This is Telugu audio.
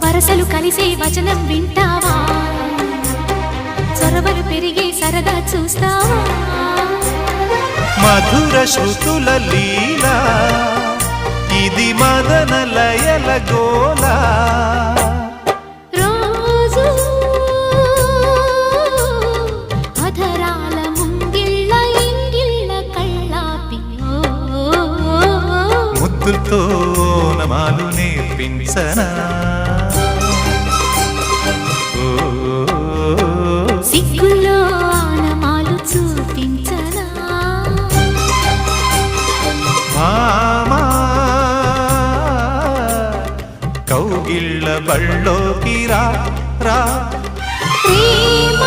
వరసలు కలిసే వచనం వింటావా చొరవలు పెరిగే సరదా చూస్తావా మధుర శృతుల లీలా ఇది మదన లయల గోలా రోజు అధరాల ముంగిళ్ళ ఇంగిళ్ళ కళ్ళాపి ముద్దుతో నమాలు నేర్పించనా సిగ్గుల్లో ఆనమాలు చూపించనా మామా కౌగిళ్ళ బళ్ళోకి రా రా ప్రేమ